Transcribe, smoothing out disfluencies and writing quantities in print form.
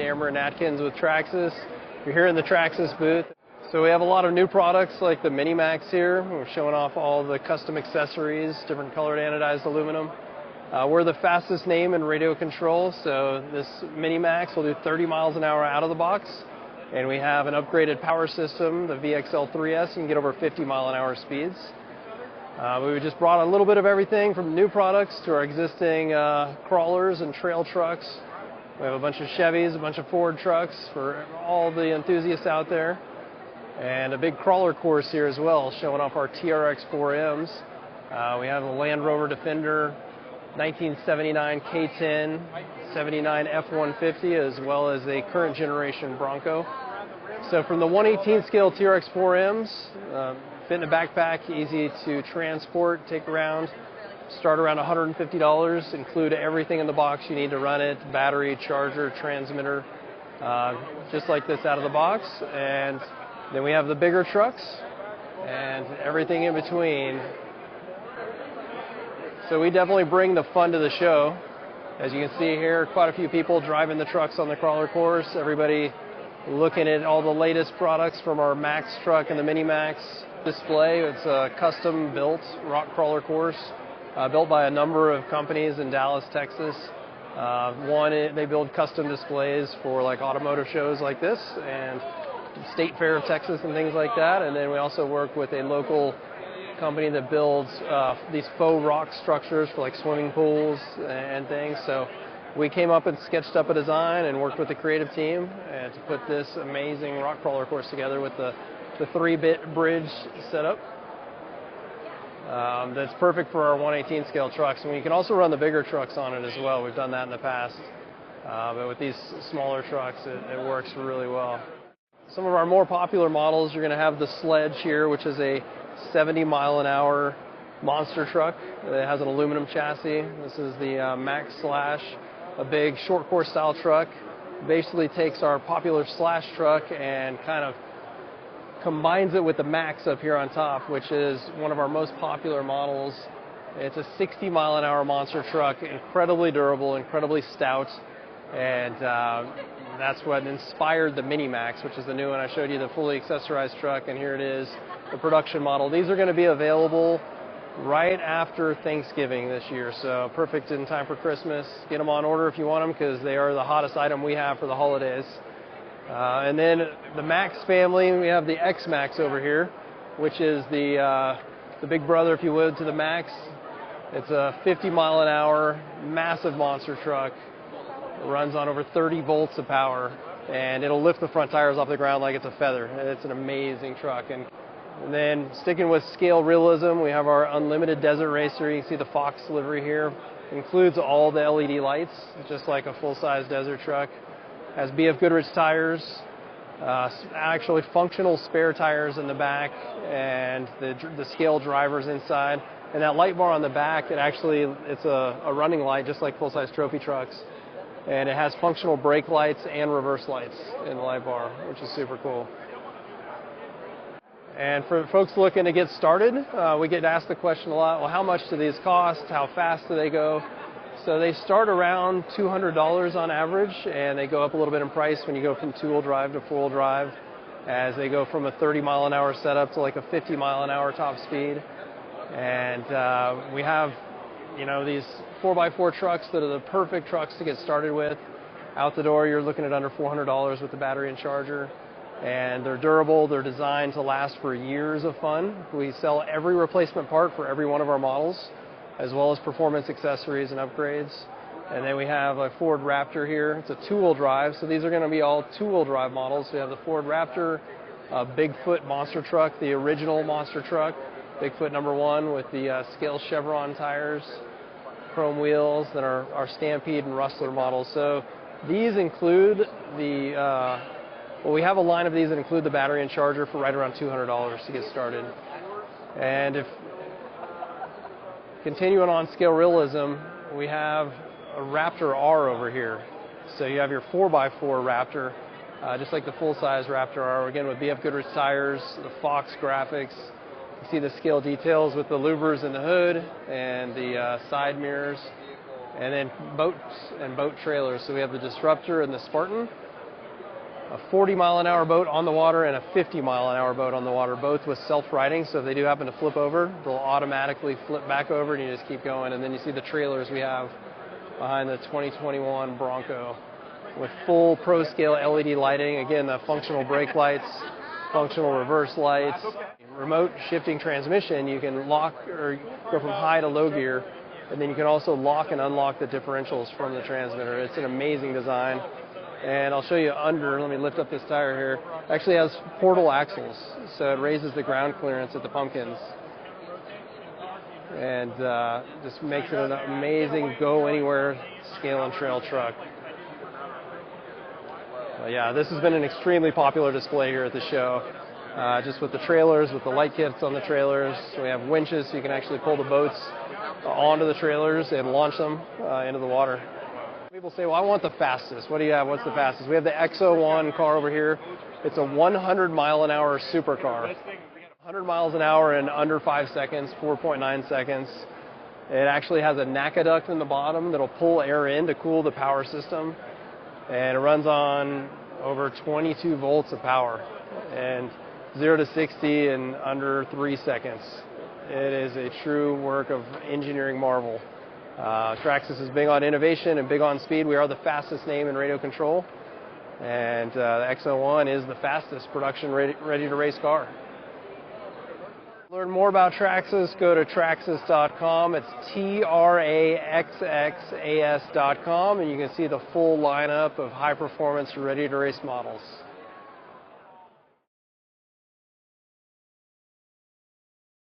Cameron Atkins with Traxxas. We're here in the Traxxas booth. So we have a lot of new products like the Mini Max here. We're showing off all the custom accessories, different colored anodized aluminum. We're the fastest name in radio control, so this Mini Max will do 30 miles an hour out of the box. And we have an upgraded power system, the VXL3S. You can get over 50 mile an hour speeds. We just brought a little bit of everything from new products to our existing crawlers and trail trucks. We have a bunch of Chevys, a bunch of Ford trucks for all the enthusiasts out there. And a big crawler course here as well, showing off our TRX 4Ms. We have a Land Rover Defender, 1979 K10, 79 F-150, as well as a current generation Bronco. So from the 1/18 scale TRX 4Ms, fit in a backpack, easy to transport, take around, start around $150, include everything in the box you need to run it, battery, charger, transmitter, just like this out of the box. And then we have the bigger trucks and everything in between. So we definitely bring the fun to the show. As you can see here, quite a few people driving the trucks on the crawler course. Everybody looking at all the latest products from our Max truck and the Mini Max display. It's a custom built rock crawler course built by a number of companies in Dallas, Texas. They build custom displays for like automotive shows like this and State Fair of Texas and things like that. And then we also work with a local company that builds these faux rock structures for like swimming pools and things. So we came up and sketched up a design and worked with the creative team and to put this amazing rock crawler course together with the 3-bit bridge setup. That's perfect for our 1/18 scale trucks. And we can also run the bigger trucks on it as well. We've done that in the past. But with these smaller trucks, it works really well. Some of our more popular models, you're going to have the Sledge here, which is a 70 mile an hour monster truck. It has an aluminum chassis. This is the Max Slash, a big short course style truck. Basically takes our popular Slash truck and kind of combines it with the Max up here on top, which is one of our most popular models. It's a 60 mile an hour monster truck, incredibly durable, incredibly stout, and that's what inspired the Mini Max, which is the new one. I showed you the fully accessorized truck, and here it is, the production model. These are going to be available right after Thanksgiving this year, so perfect in time for Christmas. Get them on order if you want them, because they are the hottest item we have for the holidays. And then the Max family, we have the X Max over here, which is the big brother, if you would, to the Max. It's a 50 mile an hour, massive monster truck. It runs on over 30 volts of power, and it'll lift the front tires off the ground like it's a feather. It's an amazing truck. And then sticking with scale realism, we have our Unlimited Desert Racer. You can see the Fox livery here. Includes all the LED lights, just like a full-size desert truck. Has BF Goodrich tires, actually functional spare tires in the back, and the scale drivers inside. And that light bar on the back, it's a running light, just like full-size trophy trucks. And it has functional brake lights and reverse lights in the light bar, which is super cool. And for folks looking to get started, we get asked the question a lot, well, how much do these cost? How fast do they go? So they start around $200 on average, and they go up a little bit in price when you go from 2-wheel drive to 4-wheel drive, as they go from a 30 mile an hour setup to like a 50 mile an hour top speed. And we have these 4x4 trucks that are the perfect trucks to get started with. Out the door, you're looking at under $400 with the battery and charger. And they're durable, they're designed to last for years of fun. We sell every replacement part for every one of our models, as well as performance accessories and upgrades. And then we have a Ford Raptor here. It's a 2-wheel drive, so these are going to be all 2-wheel drive models. We have the Ford Raptor, a Bigfoot monster truck, the original monster truck, Bigfoot #1 with the scale chevron tires, chrome wheels, then our Stampede and Rustler models. So these include we have a line of these that include the battery and charger for right around $200 to get started. And if continuing on scale realism, we have a Raptor R over here. So you have your 4x4 Raptor, just like the full-size Raptor R, again with BF Goodrich tires, the Fox graphics. You see the scale details with the louvers in the hood and the side mirrors, and then boats and boat trailers. So we have the Disruptor and the Spartan, a 40-mile-an-hour boat on the water and a 50-mile-an-hour boat on the water, both with self-righting. So if they do happen to flip over, they'll automatically flip back over, and you just keep going. And then you see the trailers we have behind the 2021 Bronco with full pro-scale LED lighting. Again, the functional brake lights, functional reverse lights. Remote shifting transmission, you can lock or go from high to low gear, and then you can also lock and unlock the differentials from the transmitter. It's an amazing design. And I'll show you under, let me lift up this tire here. Actually has portal axles, so it raises the ground clearance at the pumpkins. And just makes it an amazing go anywhere scale and trail truck. Yeah, this has been an extremely popular display here at the show. Just with the trailers, with the light kits on the trailers. So we have winches so you can actually pull the boats onto the trailers and launch them into the water. People say, well, I want the fastest. What do you have? What's the fastest? We have the X01 car over here. It's a 100-mile-an-hour supercar. 100 miles an hour in under 5 seconds, 4.9 seconds. It actually has a NACA duct in the bottom that'll pull air in to cool the power system. And it runs on over 22 volts of power. And 0 to 60 in under 3 seconds. It is a true work of engineering marvel. Traxxas is big on innovation and big on speed. We are the fastest name in radio control. And the X01 is the fastest production ready-to-race car. Learn more about Traxxas, go to Traxxas.com. It's Traxxas.com, and you can see the full lineup of high-performance ready-to-race models.